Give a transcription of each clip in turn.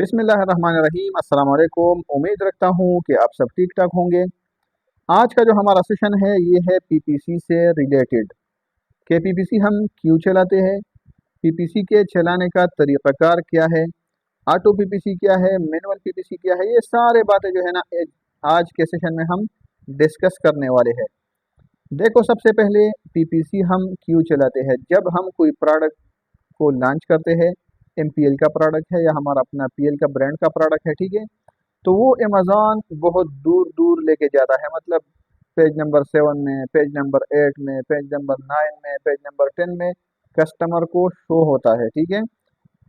बिस्मिल्लाहिर्रहमानिर्रहीम। अस्सलाम वालेकुम। उम्मीद रखता हूँ कि आप सब ठीक ठाक होंगे। आज का जो हमारा सेशन है ये है पीपीसी से रिलेटेड कि पीपीसी हम क्यों चलाते हैं, पीपीसी के चलाने का तरीक़ाकार क्या है, ऑटो पीपीसी क्या है, मैनुअल पीपीसी क्या है, ये सारे बातें जो है ना आज के सेशन में हम डिस्कस करने वाले हैं। देखो, सबसे पहले पीपीसी हम क्यों चलाते हैं। जब हम कोई प्रोडक्ट को लॉन्च करते हैं, एमपीएल का प्रोडक्ट है या हमारा अपना पीएल का ब्रांड का प्रोडक्ट है, ठीक है, तो वो अमेज़न बहुत दूर दूर लेके जाता है। मतलब पेज नंबर 7 में, पेज नंबर 8 में, पेज नंबर 9 में, पेज नंबर 10 में कस्टमर को शो होता है, ठीक है।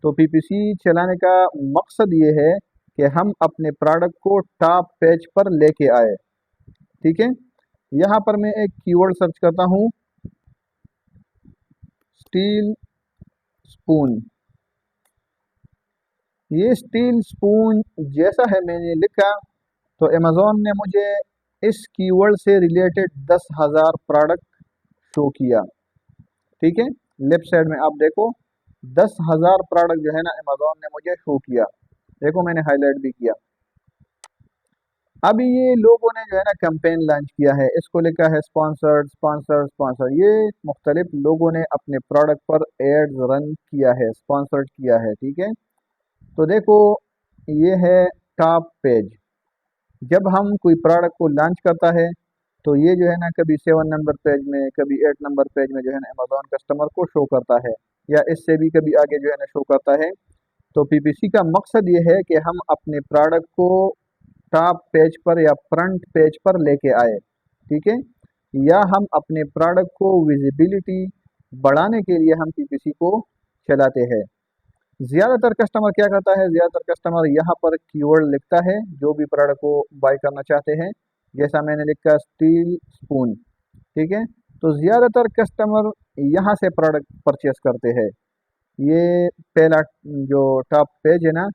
तो पीपीसी चलाने का मकसद ये है कि हम अपने प्रोडक्ट को टॉप पेज पर लेके आए, ठीक है। यहाँ पर मैं एक कीवर्ड सर्च करता हूँ, स्टील स्पून। ये स्टील स्पून जैसा है मैंने लिखा तो अमेज़न ने मुझे इस कीवर्ड से रिलेटेड 10,000 प्रोडक्ट शो किया, ठीक है। लेफ्ट साइड में आप देखो 10,000 प्रोडक्ट जो है ना अमेज़न ने मुझे शो किया। देखो, मैंने हाईलाइट भी किया। अभी ये लोगों ने जो है ना कैंपेन लॉन्च किया है, इसको लिखा है स्पॉन्सर्ड स्पॉन्सर्ड स्पॉन्सर। ये मुख्तलिफ लोगों ने अपने प्रोडक्ट पर एड्स रन किया है, स्पॉन्सर्ड किया है, ठीक है। तो देखो, ये है टॉप पेज। जब हम कोई प्रोडक्ट को लॉन्च करता है तो ये जो है ना कभी 7 नंबर पेज में, कभी 8 नंबर पेज में जो है ना अमेज़न कस्टमर को शो करता है, या इससे भी कभी आगे जो है ना शो करता है। तो पीपीसी का मकसद ये है कि हम अपने प्रोडक्ट को टॉप पेज पर या फ्रंट पेज पर लेके आए, ठीक है। या हम अपने प्रोडक्ट को विजिबिलिटी बढ़ाने के लिए हम पीपीसी को चलाते हैं। ज़्यादातर कस्टमर क्या करता है, ज़्यादातर कस्टमर यहाँ पर कीवर्ड लिखता है जो भी प्रोडक्ट को बाय करना चाहते हैं। जैसा मैंने लिखा स्टील स्पून, ठीक है। तो ज़्यादातर कस्टमर यहाँ से प्रोडक्ट परचेस करते हैं। ये पहला जो टॉप पेज है ना,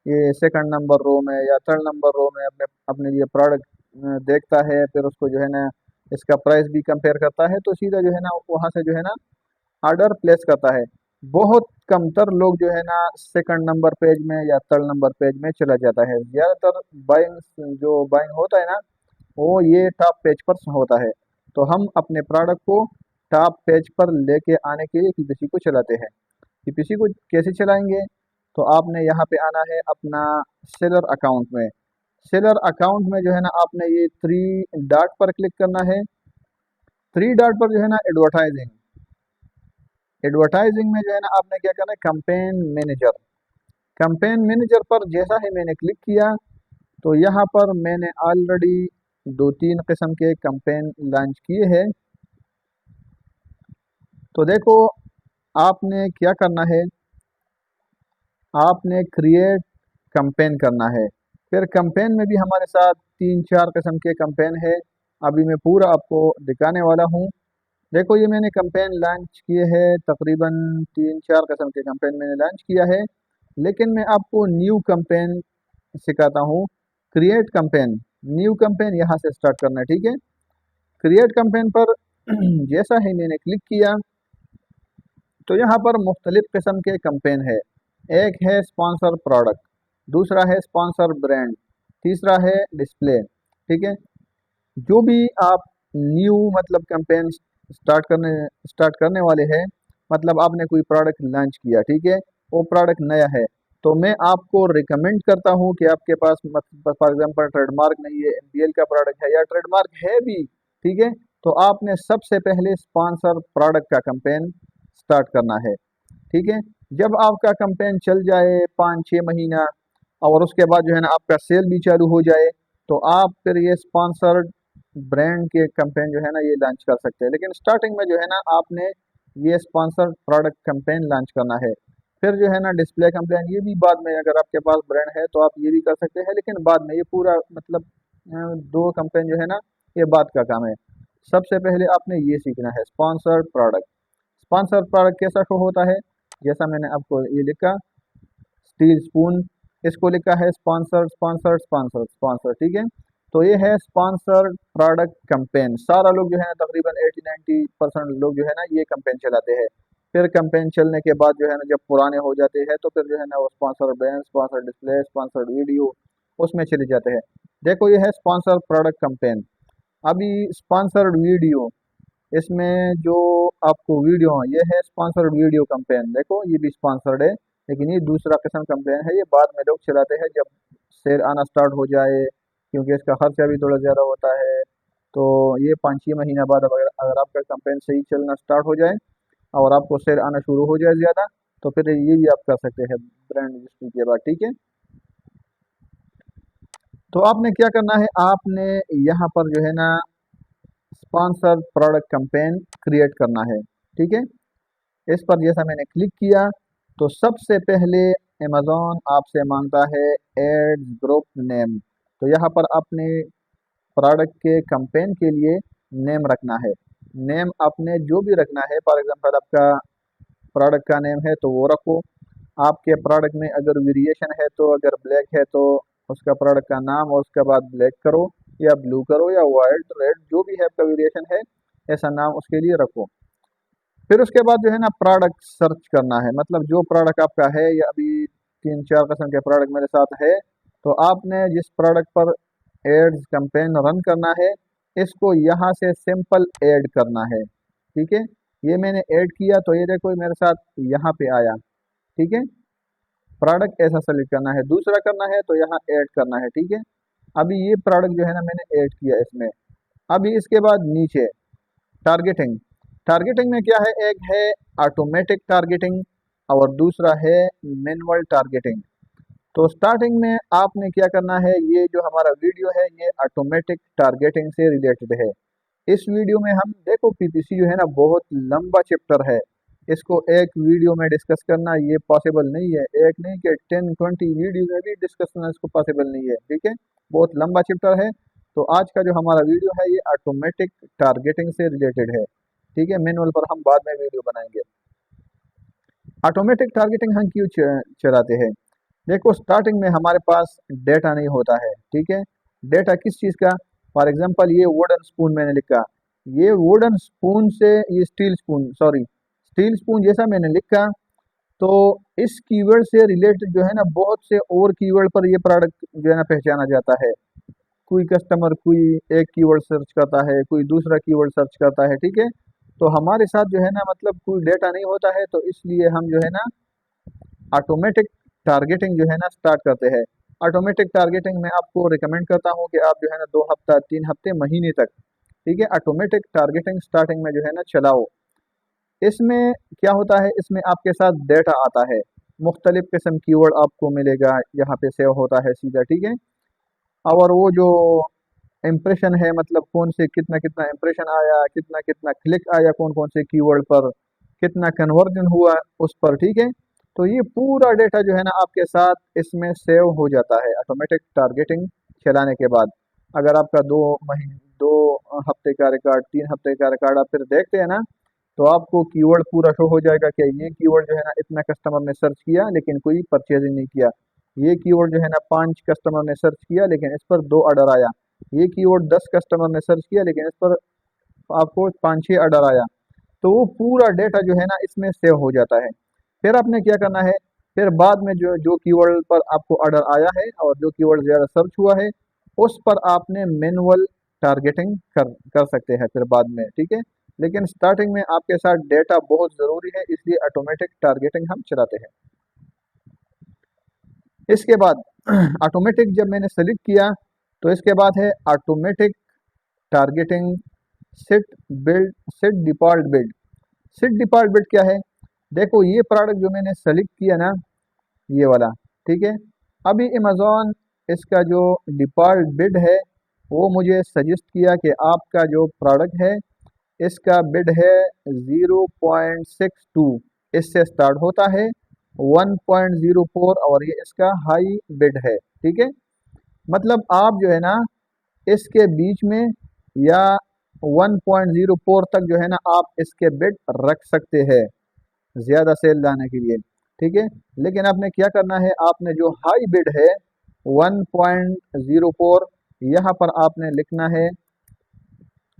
ये सेकंड नंबर रो में या थर्ड नंबर रो में अपने अपने लिए प्रोडक्ट देखता है, फिर उसको जो है ना इसका प्राइस भी कंपेयर करता है, तो सीधा जो है ना वहाँ से जो है ना ऑर्डर प्लेस करता है। बहुत कमतर लोग जो है ना सेकंड नंबर पेज में या थर्ड नंबर पेज में चला जाता है। ज़्यादातर बाइंग जो बाइंग होता है ना वो ये टॉप पेज पर होता है। तो हम अपने प्रोडक्ट को टॉप पेज पर लेके आने के लिए पीपीसी को चलाते हैं। पीपीसी को कैसे चलाएंगे, तो आपने यहाँ पे आना है अपना सेलर अकाउंट में। सेलर अकाउंट में जो है ना आपने ये 3 डॉट पर क्लिक करना है। 3 डॉट पर जो है ना एडवर्टाइजिंग, एडवर्टाइजिंग में जो है ना आपने क्या करना है, कैंपेन मैनेजर। कैंपेन मैनेजर पर जैसा ही मैंने क्लिक किया तो यहाँ पर मैंने ऑलरेडी 2-3 किस्म के कैंपेन लॉन्च किए हैं। तो देखो, आपने क्या करना है, आपने क्रिएट कैंपेन करना है। फिर कैंपेन में भी हमारे साथ 3-4 किस्म के कैंपेन है। अभी मैं पूरा आपको दिखाने वाला हूँ। देखो, ये मैंने कैंपेन लॉन्च किए हैं, तकरीबन 3-4 किस्म के कैंपेन मैंने लॉन्च किया है। लेकिन मैं आपको न्यू कैंपेन सिखाता हूँ। क्रिएट कैंपेन, न्यू कैंपेन यहाँ से स्टार्ट करना है, ठीक है। क्रिएट कैंपेन पर जैसा ही मैंने क्लिक किया तो यहाँ पर मुख्तलिफ किस्म के कैंपेन है। एक है स्पॉन्सर प्रोडक्ट, दूसरा है स्पॉन्सर ब्रांड, तीसरा है डिस्प्ले, ठीक है। जो भी आप न्यू मतलब कैंपेन स्टार्ट करने वाले हैं, मतलब आपने कोई प्रोडक्ट लॉन्च किया, ठीक है, वो प्रोडक्ट नया है, तो मैं आपको रिकमेंड करता हूँ कि आपके पास फॉर एग्जांपल ट्रेडमार्क नहीं है, एमपीएल का प्रोडक्ट है, या ट्रेडमार्क है भी, ठीक है, तो आपने सबसे पहले स्पॉन्सर प्रोडक्ट का कैंपेन स्टार्ट करना है, ठीक है। जब आपका कैंपेन चल जाए 5-6 महीना और उसके बाद जो है ना आपका सेल भी चालू हो जाए, तो आप फिर ये स्पॉन्सर्ड ब्रांड के कैंपेन जो है ना ये लॉन्च कर सकते हैं। लेकिन स्टार्टिंग में जो है ना आपने ये स्पॉन्सर्ड प्रोडक्ट कैंपेन लॉन्च करना है। फिर जो है ना डिस्प्ले कैंपेन, ये भी बाद में, अगर आपके पास ब्रांड है तो आप ये भी कर सकते हैं, लेकिन बाद में ये पूरा मतलब 2 कैंपेन जो है ना ये बाद का काम है। सबसे पहले आपने ये सीखना है स्पॉन्सर्ड प्रोडक्ट। स्पॉन्सर्ड प्रोडक्ट कैसा शो होता है, जैसा मैंने आपको ये लिखा स्टील स्पून, इसको लिखा है स्पॉन्सर्ड स्पॉन्सर्ड स्पॉन्सर्ड स्पॉन्सर, ठीक है। तो ये है स्पॉन्सर्ड प्रोडक्ट कैंपेन। सारा लोग जो है ना तकरीबन 80-90% लोग जो है ना ये कैंपेन चलाते हैं। फिर कैंपेन चलने के बाद जो है ना जब पुराने हो जाते हैं तो फिर जो है ना वो sponsor brand, sponsor display, sponsored video उसमें चले जाते हैं। देखो ये है स्पॉन्सर प्रोडक्ट कैंपेन। अभी स्पॉन्सर्ड वीडियो, इसमें जो आपको वीडियो है ये है स्पॉन्सर्ड वीडियो कैंपेन। देखो ये भी स्पॉन्सर्ड है, लेकिन ये दूसरा किस्म कैंपेन है, ये बाद में लोग चलाते हैं जब सेल आना स्टार्ट हो जाए, क्योंकि इसका खर्चा भी थोड़ा ज़्यादा होता है। तो ये 5-6 महीना बाद अगर अगर आपका कैंपेन सही चलना स्टार्ट हो जाए और आपको सेल आना शुरू हो जाए ज़्यादा, तो फिर ये भी आप कर सकते हैं ब्रांड रजिस्ट्री के बाद, ठीक है। तो आपने क्या करना है, आपने यहाँ पर जो है ना स्पॉन्सर प्रोडक्ट कैंपेन क्रिएट करना है, ठीक है। इस पर जैसा मैंने क्लिक किया तो सबसे पहले अमेज़ॉन आपसे मांगता है एड्स ग्रुप नेम। तो यहाँ पर अपने प्रोडक्ट के कैंपेन के लिए नेम रखना है। नेम आपने जो भी रखना है, फॉर एग्जांपल आपका प्रोडक्ट का नेम है तो वो रखो। आपके प्रोडक्ट में अगर वेरिएशन है तो अगर ब्लैक है तो उसका प्रोडक्ट का नाम और उसके बाद ब्लैक करो या ब्लू करो या वाइट रेड जो भी है आपका वेरिएशन है, ऐसा नाम उसके लिए रखो। फिर उसके बाद जो है ना प्रोडक्ट सर्च करना है, मतलब जो प्रोडक्ट आपका है या अभी 3-4 किस्म के प्रोडक्ट मेरे साथ है, तो आपने जिस प्रोडक्ट पर एड्स कैंपेन रन करना है इसको यहाँ से सिंपल ऐड करना है, ठीक है। ये मैंने ऐड किया तो ये देखो मेरे साथ यहाँ पे आया, ठीक है। प्रोडक्ट ऐसा सेलेक्ट करना है, दूसरा करना है तो यहाँ ऐड करना है, ठीक है। अभी ये प्रोडक्ट जो है ना मैंने ऐड किया इसमें। अभी इसके बाद नीचे टारगेटिंग। टारगेटिंग में क्या है, एक है ऑटोमेटिक टारगेटिंग और दूसरा है मैनुअल टारगेटिंग। तो स्टार्टिंग में आपने क्या करना है, ये जो हमारा वीडियो है ये ऑटोमेटिक टारगेटिंग से रिलेटेड है। इस वीडियो में हम देखो पीपीसी जो है ना बहुत लंबा चैप्टर है, इसको एक वीडियो में डिस्कस करना ये पॉसिबल नहीं है। एक नहीं कि 10-20 वीडियो में भी डिस्कस करना इसको पॉसिबल नहीं है, ठीक है। बहुत लंबा चैप्टर है। तो आज का जो हमारा वीडियो है ये ऑटोमेटिक टारगेटिंग से रिलेटेड है, ठीक है। मैनुअल पर हम बाद में वीडियो बनाएंगे। ऑटोमेटिक टारगेटिंग हम क्यों चलाते हैं, देखो स्टार्टिंग में हमारे पास डेटा नहीं होता है, ठीक है। डेटा किस चीज़ का, फॉर एग्जांपल ये वुडन स्पून मैंने लिखा, ये वुडन स्पून से ये steel spoon, sorry steel spoon जैसा मैंने लिखा, तो इस कीवर्ड से रिलेटेड जो है ना बहुत से और कीवर्ड पर ये प्रोडक्ट जो है ना पहचाना जाता है। कोई कस्टमर कोई एक कीवर्ड सर्च करता है, कोई दूसरा कीवर्ड सर्च करता है, ठीक है। तो हमारे साथ जो है ना मतलब कोई डेटा नहीं होता है, तो इसलिए हम जो है ना ऑटोमेटिक टारगेटिंग जो है ना स्टार्ट करते हैं। ऑटोमेटिक टारगेटिंग में आपको रिकमेंड करता हूँ कि आप जो है ना 2 हफ्ता 3 हफ्ते महीने तक, ठीक है, ऑटोमेटिक टारगेटिंग स्टार्टिंग में जो है ना चलाओ। इसमें क्या होता है, इसमें आपके साथ डेटा आता है, मुख्तलिफ किस्म कीवर्ड आपको मिलेगा यहाँ पे सेव होता है सीधा, ठीक है। और वो जो इम्प्रेशन है, मतलब कौन से कितना कितना इम्प्रेशन आया, कितना कितना क्लिक आया, कौन कौन से कीवर्ड पर, कितना कन्वर्जन हुआ उस पर, ठीक है। तो ये पूरा डेटा जो है ना आपके साथ इसमें सेव हो जाता है ऑटोमेटिक टारगेटिंग चलाने के बाद। अगर आपका 2 हफ्ते का रिकॉर्ड, 3 हफ्ते का रिकॉर्ड आप फिर देखते हैं ना, तो आपको कीवर्ड पूरा शो हो जाएगा कि ये कीवर्ड जो है ना इतना कस्टमर ने सर्च किया लेकिन कोई परचेजिंग नहीं किया। ये कीवर्ड जो है ना 5 कस्टमर ने सर्च किया लेकिन इस पर 2 ऑर्डर आया। ये कीवर्ड 10 कस्टमर ने सर्च किया लेकिन इस पर आपको 5-6 ऑर्डर आया। तो वो पूरा डेटा जो है ना इसमें सेव हो जाता है। फिर आपने क्या करना है, फिर बाद में जो जो कीवर्ड पर आपको ऑर्डर आया है और जो कीवर्ड ज़्यादा सर्च हुआ है उस पर आपने मैनुअल टारगेटिंग कर सकते हैं फिर बाद में, ठीक है। लेकिन स्टार्टिंग में आपके साथ डेटा बहुत ज़रूरी है, इसलिए ऑटोमेटिक टारगेटिंग हम चलाते हैं। इसके बाद ऑटोमेटिक जब मैंने सेलेक्ट किया तो इसके बाद है automatic targeting set build, set default build. Set default build क्या है, देखो ये प्रोडक्ट जो मैंने सेलेक्ट किया ना ये वाला, ठीक है। अभी अमेज़ॉन इसका जो डिफ़ॉल्ट बिड है वो मुझे सजेस्ट किया कि आपका जो प्रोडक्ट है इसका बिड है 0.62, इससे स्टार्ट होता है 1.04 और ये इसका हाई बिड है, ठीक है। मतलब आप जो है ना इसके बीच में या 1.04 तक जो है ना आप इसके बिड रख सकते हैं ज़्यादा सेल लाने के लिए, ठीक है। लेकिन आपने क्या करना है, आपने जो हाई बिड है 1.04, यहाँ पर आपने लिखना है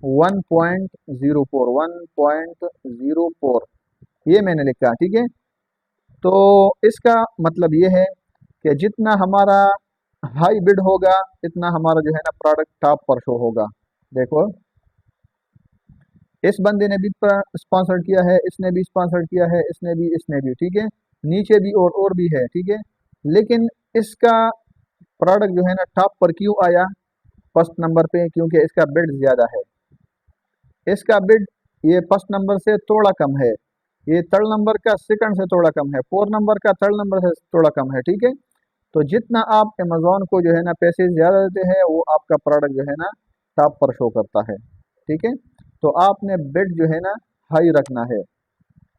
1.04, 1.04, ये मैंने लिखा, ठीक है। तो इसका मतलब ये है कि जितना हमारा हाई बिड होगा इतना हमारा जो है ना प्रोडक्ट टॉप पर शो होगा। देखो, इस बंदे ने भी स्पॉन्सर किया है, इसने भी स्पॉन्सर किया है, इसने भी, ठीक है। नीचे भी और भी है, ठीक है। लेकिन इसका प्रोडक्ट जो है ना टॉप पर क्यों आया फर्स्ट नंबर पे? क्योंकि इसका बिड ज्यादा है। इसका बिड ये फर्स्ट नंबर से थोड़ा कम है, ये थर्ड नंबर का सेकंड से थोड़ा कम है, फोर्थ नंबर का थर्ड नंबर से थोड़ा कम है, ठीक है। तो जितना आप अमेजोन को जो है ना पैसे ज़्यादा देते हैं वो आपका प्रोडक्ट जो है ना टॉप पर शो करता है, ठीक है। तो आपने बिड जो है ना हाई रखना है,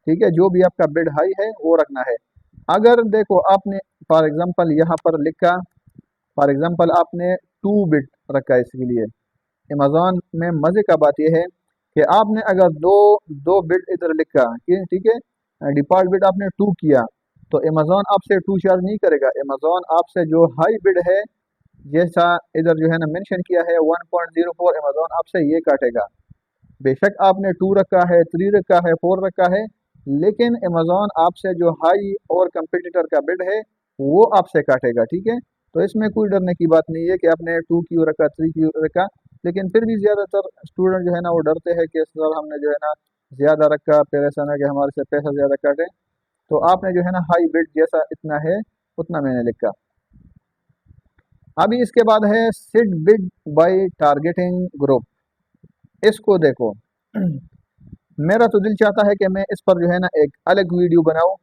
ठीक है। जो भी आपका बिड हाई है वो रखना है। अगर देखो आपने फॉर एग्जांपल यहाँ पर लिखा, फॉर एग्जांपल आपने 2 बिड रखा है इसके लिए। अमेजोन में मज़े का बात यह है कि आपने अगर दो दो बिड इधर लिखा कि ठीक है, डिफ़ॉल्ट बिड आपने 2 किया, तो अमेजोन आपसे 2 चार्ज नहीं करेगा। अमेजोन आपसे जो हाई बिड है, जैसा इधर जो है ना मेंशन किया है 1.04, अमेजोन आपसे ये काटेगा। बेशक आपने 2 रखा है, 3 रखा है, 4 रखा है, लेकिन अमेजोन आपसे जो हाई और कंपटीटर का बिड है वो आपसे काटेगा, ठीक है। तो इसमें कोई डरने की बात नहीं है कि आपने 2 क्यों रखा, 3 क्यों रखा। लेकिन फिर भी ज़्यादातर स्टूडेंट जो है ना वो डरते हैं कि सर हमने जो है ना ज़्यादा रखा, फिर ऐसा ना कि हमारे से पैसा ज़्यादा काटे। तो आपने जो है ना हाई बिड जैसा इतना है उतना मैंने लिखा। अभी इसके बाद है set bid by targeting group. इसको देखो, मेरा तो दिल चाहता है कि मैं इस पर जो है ना एक अलग वीडियो बनाऊं,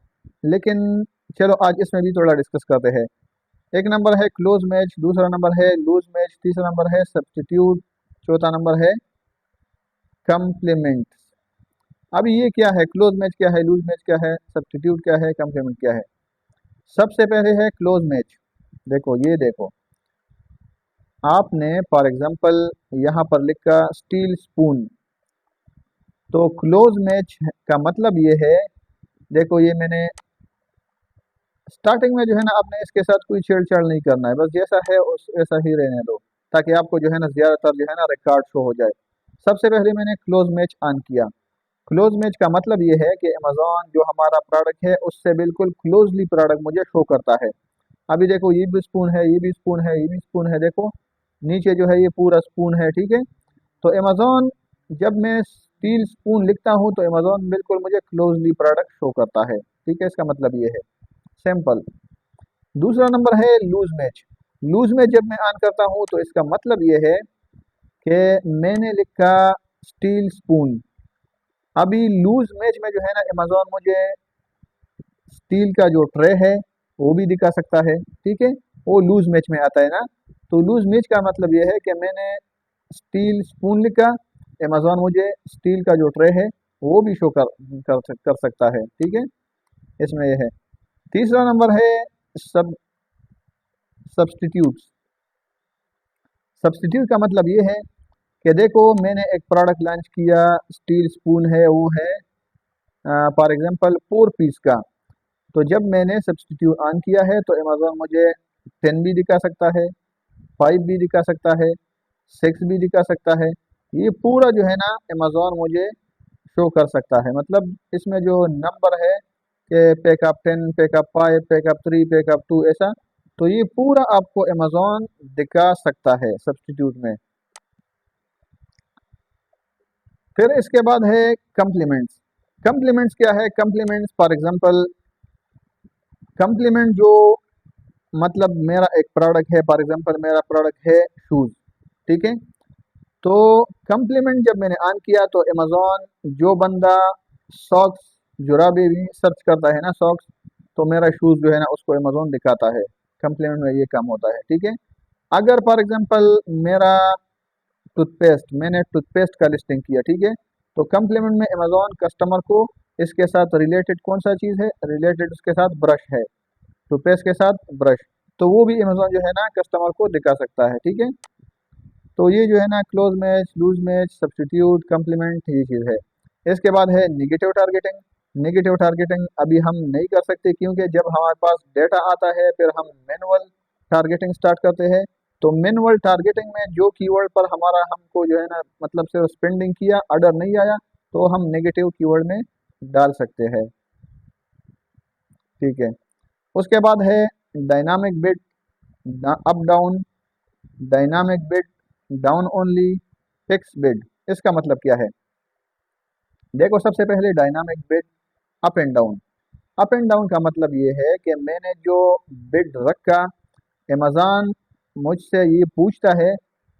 लेकिन चलो आज इसमें भी थोड़ा डिस्कस करते हैं। एक नंबर है क्लोज मैच, दूसरा नंबर है लूज मैच, तीसरा नंबर है सब्स्टिट्यूट, चौथा नंबर है कम्प्लीमेंट। अब ये क्या है? क्लोज मैच क्या है, लूज मैच क्या है, सब्स्टिट्यूट क्या है, कम्प्लीमेंट क्या है? सबसे पहले है क्लोज मैच। देखो, ये देखो, आपने फॉर एग्जांपल यहाँ पर लिखा स्टील स्पून, तो क्लोज मैच का मतलब ये है, देखो ये मैंने स्टार्टिंग में जो है ना आपने इसके साथ कोई छेड़छाड़ नहीं करना है, बस जैसा है उस ऐसा ही रहने दो, ताकि आपको जो है ना ज्यादातर जो है ना रिकॉर्ड शो हो जाए। सबसे पहले मैंने क्लोज मैच ऑन किया। क्लोज मैच का मतलब ये है कि अमेजोन जो हमारा प्रोडक्ट है उससे बिल्कुल क्लोजली प्रोडक्ट मुझे शो करता है। अभी देखो, ये भी स्पून है, ये भी स्पून है, ये भी स्पून है, देखो नीचे जो है ये पूरा स्पून है, ठीक है। तो अमेजोन, जब मैं स्टील स्पून लिखता हूँ तो अमेजोन बिल्कुल मुझे क्लोजली प्रोडक्ट शो करता है, ठीक है। इसका मतलब ये है सिंपल। दूसरा नंबर है लूज मैच। लूज मैच जब मैं ऑन करता हूँ तो इसका मतलब ये है कि मैंने लिखा स्टील स्पून। अभी लूज मैच में जो है ना अमेजोन मुझे स्टील का जो ट्रे है वो भी दिखा सकता है, ठीक है। वो लूज मैच में आता है ना। तो लूज मैच का मतलब ये है कि मैंने स्टील स्पून लिखा, अमेजोन मुझे स्टील का जो ट्रे है वो भी शो कर सकता है, ठीक है। इसमें यह है। तीसरा नंबर है सब सब्स्टिट्यूट। सब्स्टिट्यूट का मतलब ये है कि देखो मैंने एक प्रोडक्ट लॉन्च किया, स्टील स्पून है, वो है फॉर एग्जांपल 4 पीस का। तो जब मैंने सब्स्टिट्यूट ऑन किया है तो अमेजोन मुझे 10 भी दिखा सकता है, 5 भी दिखा सकता है, 6 भी दिखा सकता है। ये पूरा जो है ना अमेजोन मुझे शो कर सकता है। मतलब इसमें जो नंबर है कि पैकअप 10, पैकअप 5, पैकअप 3, पैकअप 2, ऐसा, तो ये पूरा आपको अमेजोन दिखा सकता है सब्स्टिट्यूट में। फिर इसके बाद है कम्प्लीमेंट्स। कम्प्लीमेंट्स क्या है? कम्प्लीमेंट्स फॉर एग्जांपल, कम्प्लीमेंट जो मतलब मेरा एक प्रोडक्ट है, फॉर एग्जांपल मेरा प्रोडक्ट है शूज़, ठीक है। तो कम्प्लीमेंट जब मैंने ऑन किया तो अमेजोन, जो बंदा सॉक्स जुराबे भी सर्च करता है ना सॉक्स, तो मेरा शूज़ जो है ना उसको अमेजोन दिखाता है। कम्प्लीमेंट में ये काम होता है, ठीक है। अगर फॉर एग्जांपल मेरा टूथपेस्ट, मैंने टूथपेस्ट का लिस्टिंग किया, ठीक है। तो कम्प्लीमेंट में अमेजोन कस्टमर को इसके साथ रिलेटेड कौन सा चीज़ है, रिलेटेड उसके साथ ब्रश है, टूथपेस्ट के साथ ब्रश, तो वो भी अमेजोन जो है ना कस्टमर को दिखा सकता है, ठीक है। तो ये जो है ना close match, loose match, substitute, complement, ये चीज़ है। इसके बाद है निगेटिव टारगेटिंग। निगेटिव टारगेटिंग अभी हम नहीं कर सकते, क्योंकि जब हमारे पास डेटा आता है फिर हम मैनुअल टारगेटिंग स्टार्ट करते हैं। तो मैनुअल टारगेटिंग में जो कीवर्ड पर हमारा हमको जो है ना मतलब सिर्फ स्पेंडिंग किया, ऑर्डर नहीं आया, तो हम नेगेटिव कीवर्ड में डाल सकते हैं। ठीक है। उसके बाद है dynamic bit, up down, dynamic bit, down only, fix bit. इसका मतलब क्या है? देखो, सबसे पहले dynamic bit up and down. Up and down का मतलब ये है कि मैंने जो बिड रखा, अमेज़न मुझसे ये पूछता है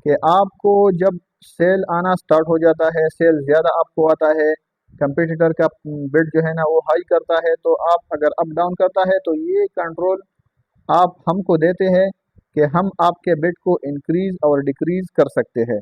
कि आपको जब सेल आना स्टार्ट हो जाता है, सेल ज़्यादा आपको आता है, कंपटीटर का बिड जो है ना वो हाई करता है, तो आप अगर अप डाउन करता है तो ये कंट्रोल आप हमको देते हैं कि हम आपके बिड को इंक्रीज और डिक्रीज कर सकते हैं।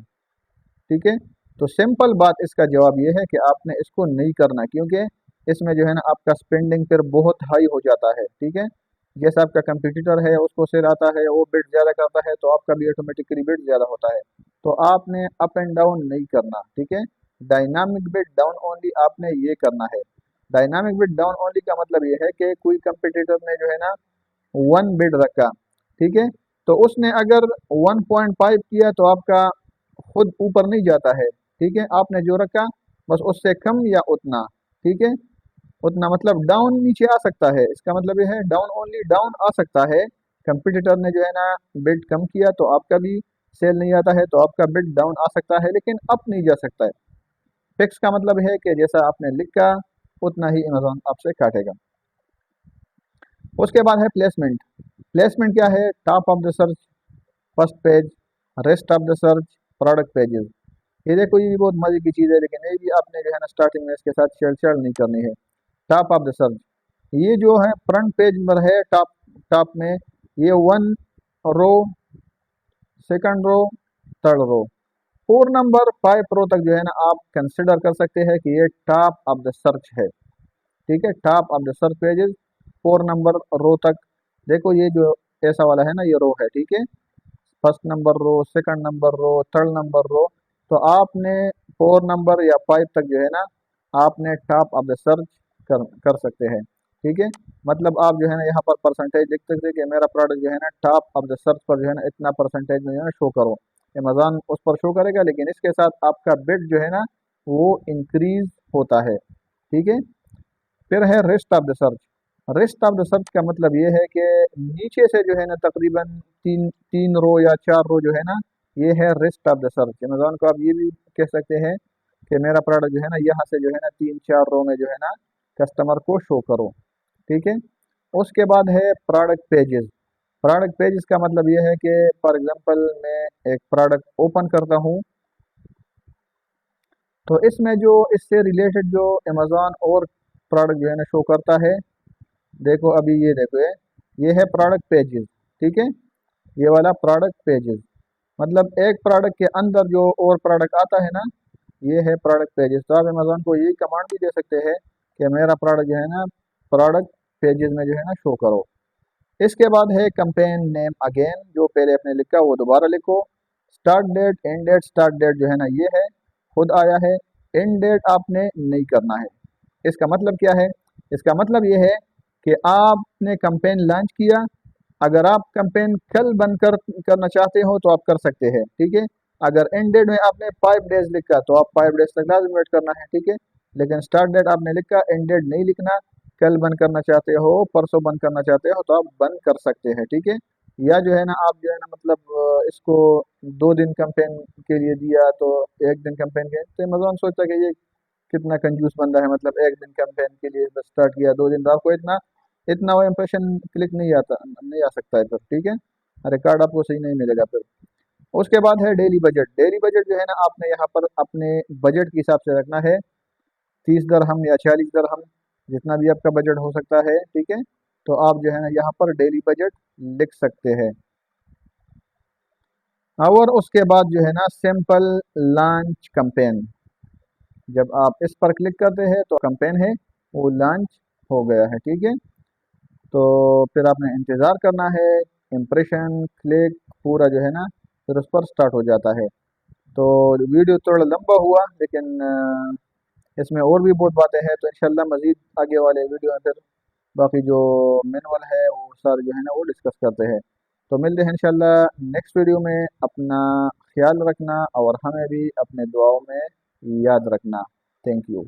ठीक है। तो सिंपल बात इसका जवाब ये है कि आपने इसको नहीं करना, क्योंकि इसमें जो है ना आपका स्पेंडिंग फिर बहुत हाई हो जाता है। ठीक है। जैसा आपका कंपटीटर है उसको सेल आता है, वो बिड ज़्यादा करता है, तो आपका भी ऑटोमेटिकली बिड ज़्यादा होता है। तो आपने अप एंड डाउन नहीं करना। ठीक है। डायनामिक बिड डाउन ओनली आपने ये करना है। डायनामिक बिड डाउन ओनली का मतलब ये है कि कोई कंपटीटर ने जो है ना वन बिड रखा, ठीक है, तो उसने अगर 1.5 किया तो आपका खुद ऊपर नहीं जाता है। ठीक है। आपने जो रखा बस उससे कम या उतना। ठीक है। उतना मतलब डाउन नीचे आ सकता है, इसका मतलब ये है डाउन ओनली डाउन आ सकता है। कंपटीटर ने जो है ना बिड कम किया तो आपका भी सेल नहीं आता है, तो आपका बिड डाउन आ सकता है लेकिन अप नहीं जा सकता है। फिक्स का मतलब है कि जैसा आपने लिखा उतना ही अमेज़न आपसे काटेगा। उसके बाद है प्लेसमेंट। प्लेसमेंट क्या है? Top of the search, first page, rest of the search, product pages. ये देखो, ये भी बहुत मजे की चीज़ है, लेकिन ये भी आपने जो है ना स्टार्टिंग में इसके साथ छेड़छाड़ नहीं करनी है। टॉप ऑफ द सर्च, ये जो है फ्रंट पेज पर है, टॉप टॉप में, ये one row, second row, third row, 4 number 5 row तक जो है ना आप कंसिडर कर सकते हैं कि ये टॉप ऑफ द सर्च है। ठीक है। Top of the search pages 4 number row तक। देखो, ये जो ऐसा वाला है ना, ये रो है। ठीक है। फर्स्ट नंबर रो, सेकंड नंबर रो, थर्ड नंबर रो, तो आपने 4 नंबर या 5 तक जो है ना आपने टॉप ऑफ द सर्च कर सकते हैं। ठीक है। मतलब आप जो है ना यहाँ पर परसेंटेज लिख सकते हैं कि मेरा प्रोडक्ट जो है ना टॉप ऑफ द सर्च पर जो है ना इतना परसेंटेज में जो है ना शो करो। अमेज़न उस पर शो करेगा, लेकिन इसके साथ आपका बिड जो है ना वो इंक्रीज होता है। ठीक है। फिर है rest of the search. Rest of the search का मतलब ये है कि नीचे से जो है ना तकरीबन तीन तीन रो या 4 रो जो है ना, ये है rest of the search. Amazon को आप ये भी कह सकते हैं कि मेरा प्रोडक्ट जो है ना यहाँ से जो है ना 3 4 रो में जो है ना कस्टमर को शो करो। ठीक है। उसके बाद है प्रोडक्ट पेजेस। प्रोडक्ट पेजेस का मतलब ये है कि फॉर एग्जांपल मैं एक प्रोडक्ट ओपन करता हूँ, तो इसमें जो इससे रिलेटेड जो अमेज़न और प्रोडक्ट जो है ना शो करता है। देखो, अभी ये देखो, ये है प्रोडक्ट पेजेस। ठीक है। ये वाला प्रोडक्ट पेजेस मतलब एक प्रोडक्ट के अंदर जो और प्रोडक्ट आता है ना, ये है प्रोडक्ट पेजेस। तो आप अमेज़न को यही कमांड भी दे सकते हैं कि मेरा प्रोडक्ट जो है ना प्रोडक्ट पेजेस में जो है ना शो करो। इसके बाद है कंपेन नेम अगेन, जो पहले आपने लिखा वो दोबारा लिखो। Start date, end date, start date जो है ना ये है खुद आया है, एंड डेट आपने नहीं करना है। इसका मतलब क्या है? इसका मतलब ये है कि आपने कंपेन लॉन्च किया, अगर आप कैंपेन कल बंद करना चाहते हो तो आप कर सकते हैं। ठीक है। अगर एंड डेट में आपने 5 डेज लिखा तो आप 5 डेज तक लाजमी वेट करना है। ठीक है। लेकिन स्टार्ट डेट आपने लिखा, एंड डेट नहीं लिखना। कल बंद करना चाहते हो, परसों बंद करना चाहते हो, तो आप बंद कर सकते हैं। ठीक है। या जो है ना आप जो है ना मतलब इसको 2 दिन कैंपेन के लिए दिया तो 1 दिन कैंपेन के, तो अमेज़न सोचता है कि ये कितना कंजूस बंदा है, मतलब 1 दिन कैंपेन के लिए स्टार्ट किया, 2 दिन, तो आपको इतना इतना वो इम्प्रेशन क्लिक नहीं आता, नहीं आ सकता है फिर। ठीक है। रिकॉर्ड आपको सही नहीं मिलेगा फिर। उसके बाद है डेली बजट। डेली बजट जो है ना आपने यहाँ पर अपने बजट के हिसाब से रखना है, 30 दरहम या 40 दरहम, जितना भी आपका बजट हो सकता है। ठीक है। तो आप जो है ना यहाँ पर डेली बजट लिख सकते हैं। और उसके बाद जो है ना सिंपल लॉन्च कैंपेन, जब आप इस पर क्लिक करते हैं तो कैंपेन है वो लॉन्च हो गया है। ठीक है। तो फिर आपने इंतज़ार करना है, इम्प्रेशन क्लिक पूरा जो है ना फिर उस पर स्टार्ट हो जाता है। तो वीडियो थोड़ा लंबा हुआ, लेकिन इसमें और भी बहुत बातें हैं, तो इंशाल्लाह मज़ीद आगे वाले वीडियो में फिर बाकी जो मैनुअल है वो सारे जो है ना वो डिस्कस करते हैं। तो मिलते हैं इंशाल्लाह नेक्स्ट वीडियो में। अपना ख्याल रखना और हमें भी अपने दुआओं में याद रखना। Thank you.